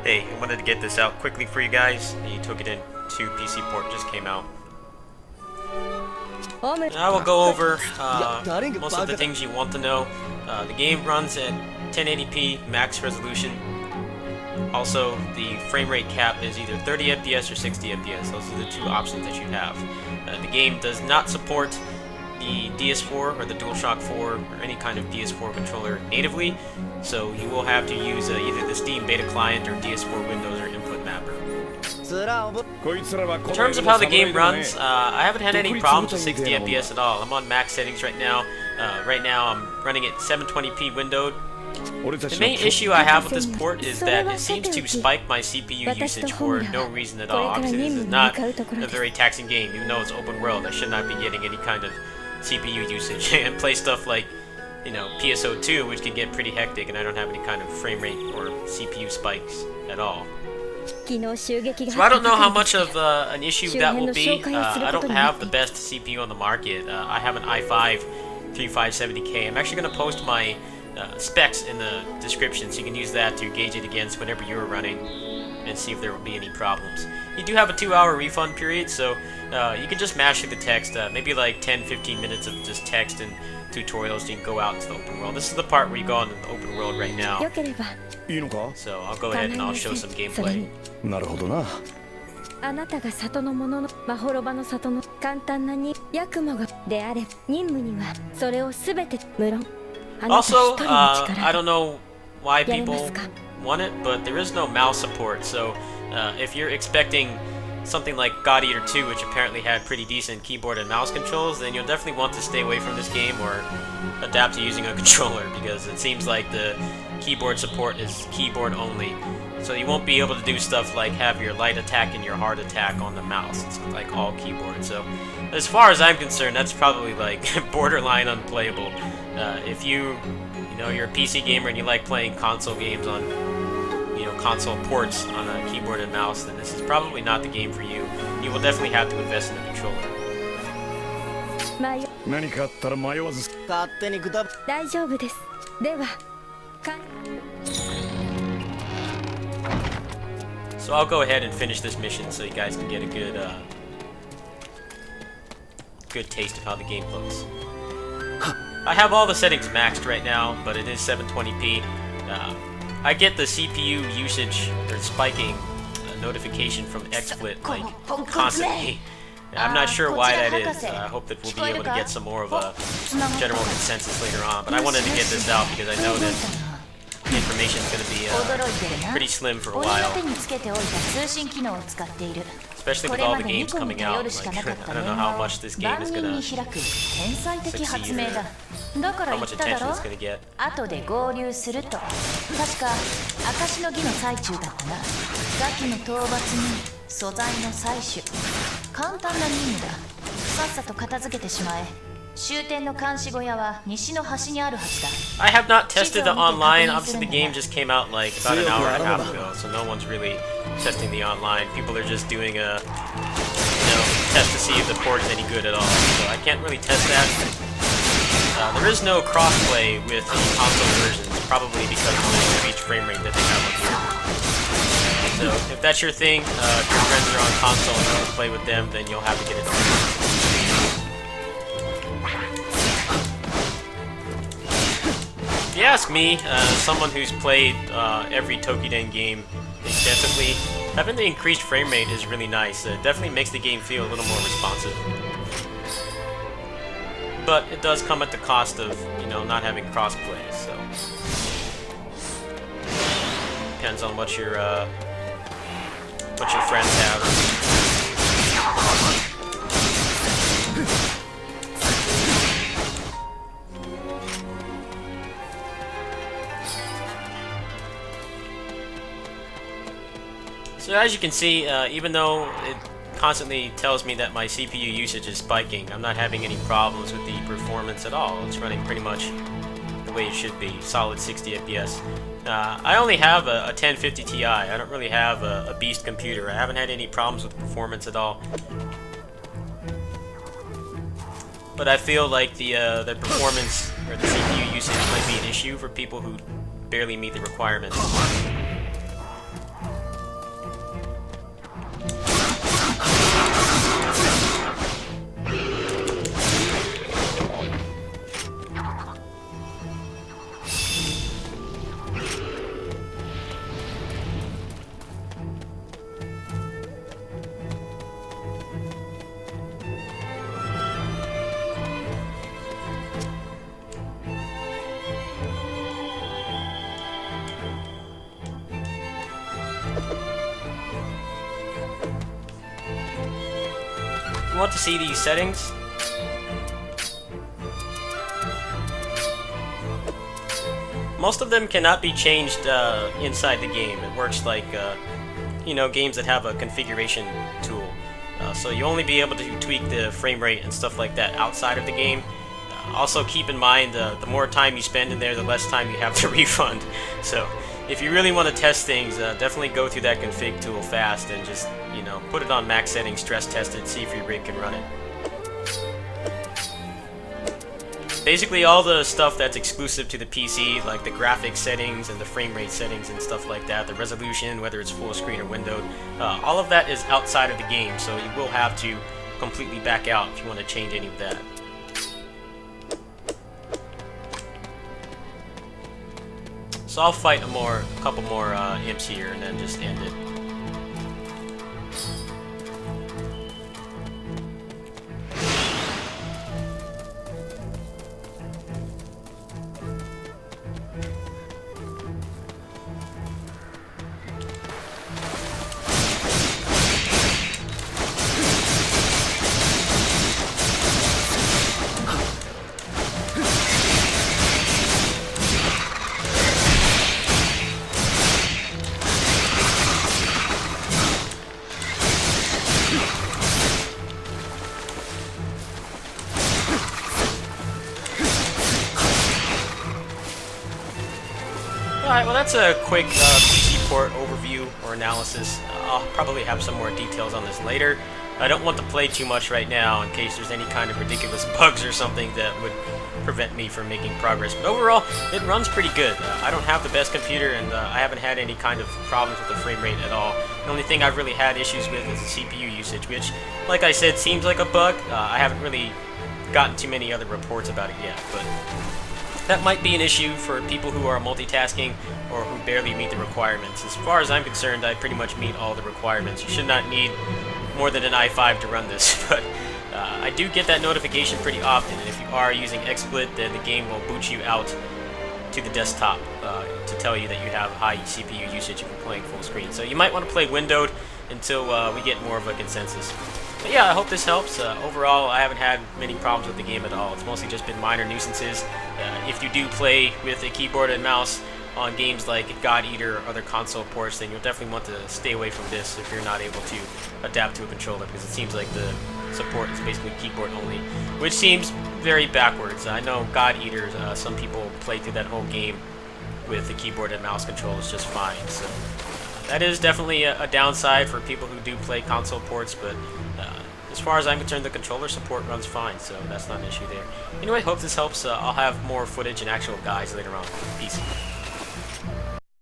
Hey, I wanted to get this out quickly for you guys. The Toukiden 2 PC port just came out. And I will go over most of the things you want to know. The game runs at 1080p max resolution. Also, the frame rate cap is either 30 FPS or 60 FPS. Those are the two options that you have. The game does not support the DS4 or the DualShock 4 or any kind of DS4 controller natively, so you will have to use either the Steam Beta Client or DS4 Windows or Input Mapper. In terms of how the game runs, I haven't had any problems with 60 FPS at all. I'm on max settings right now. Right now I'm running at 720p windowed. The main issue I have with this port is that it seems to spike my CPU usage for no reason at all. Obviously this is not a very taxing game. Even though it's open world, I should not be getting any kind of CPU usage and play stuff like, you know, PSO2, which can get pretty hectic, and I don't have any kind of frame rate or CPU spikes at all. So I don't know how much of an issue that will be. I don't have the best CPU on the market. I have an i5 3570K. I'm actually going to post my specs in the description, so you can use that to gauge it against whenever you're running and see if there will be any problems. You do have a 2-hour refund period, so you can just mash through the text, maybe like 10-15 minutes of just text and tutorials, so you can go out into the open world. This is the part where you go into the open world right now. So I'll go ahead and I'll show some gameplay. Also, I don't know why people want it, but there is no mouse support, so if you're expecting something like God Eater 2, which apparently had pretty decent keyboard and mouse controls, then you'll definitely want to stay away from this game or adapt to using a controller, because it seems like the keyboard support is keyboard only. So you won't be able to do stuff like have your light attack and your hard attack on the mouse. It's like all keyboard. So as far as I'm concerned, that's probably like borderline unplayable. If you're a PC gamer and you like playing console games on, console ports on a keyboard and mouse, then this is probably not the game for you. You will definitely have to invest in a controller. So I'll go ahead and finish this mission so you guys can get a good taste of how the game looks. I have all the settings maxed right now, but it is 720p. I get the CPU usage or spiking notification from XSplit like constantly. I'm not sure why that is. I hope that we'll be able to get some more of a general consensus later on. But I wanted to get this out because I know that the information is going to be pretty slim for a while. Especially with all the games coming out. Like, I don't know how much this game is going to succeed or how much attention it's going to get. I have not tested the online. Obviously the game just came out like about an hour and a half ago, so no one's really testing the online. People are just doing a test to see if the port is any good at all. So I can't really test that. There is no crossplay with the console versions, probably because of the increased frame rate that they have on here. So if that's your thing, if your friends are on console and you want to play with them, then you'll have to get it done. If you ask me, someone who's played every Toukiden game extensively, having the increased frame rate is really nice. It definitely makes the game feel a little more responsive. But it does come at the cost of, not having crossplay, so depends on what your friends have. So as you can see, even though it constantly tells me that my CPU usage is spiking, I'm not having any problems with the performance at all. It's running pretty much the way it should be, solid 60 FPS. I only have a 1050 Ti. I don't really have a beast computer. I haven't had any problems with the performance at all. But I feel like the performance or the CPU usage might be an issue for people who barely meet the requirements. You want to see these settings? Most of them cannot be changed inside the game. It works like, you know, games that have a configuration tool. So you only be able to tweak the frame rate and stuff like that outside of the game. Also keep in mind, the more time you spend in there, the less time you have to refund. So if you really want to test things, definitely go through that config tool fast and just, you know, put it on max settings, stress test it, see if your rig can run it. Basically all the stuff that's exclusive to the PC, like the graphics settings and the frame rate settings and stuff like that, the resolution, whether it's full screen or windowed, all of that is outside of the game, so you will have to completely back out if you want to change any of that. So I'll fight a couple more imps here and then just end it. Alright, well that's a quick PC port overview or analysis. I'll probably have some more details on this later. I don't want to play too much right now in case there's any kind of ridiculous bugs or something that would prevent me from making progress. But overall, it runs pretty good. I don't have the best computer and I haven't had any kind of problems with the frame rate at all. The only thing I've really had issues with is the CPU usage, which, like I said, seems like a bug. I haven't really gotten too many other reports about it yet, but that might be an issue for people who are multitasking or who barely meet the requirements. As far as I'm concerned, I pretty much meet all the requirements. You should not need more than an i5 to run this, but I do get that notification pretty often, and if you are using XSplit, then the game will boot you out to the desktop to tell you that you have high CPU usage if you're playing full screen. So you might want to play windowed until we get more of a consensus. But yeah, I hope this helps. Overall, I haven't had many problems with the game at all. It's mostly just been minor nuisances. If you do play with a keyboard and mouse on games like God Eater or other console ports, then you'll definitely want to stay away from this if you're not able to adapt to a controller, because it seems like the support is basically keyboard only, which seems very backwards. I know God Eater, some people play through that whole game with the keyboard and mouse controls just fine. So that is definitely a downside for people who do play console ports, but as far as I'm concerned, the controller support runs fine, so that's not an issue there. Anyway, hope this helps. I'll have more footage and actual guides later on for the PC.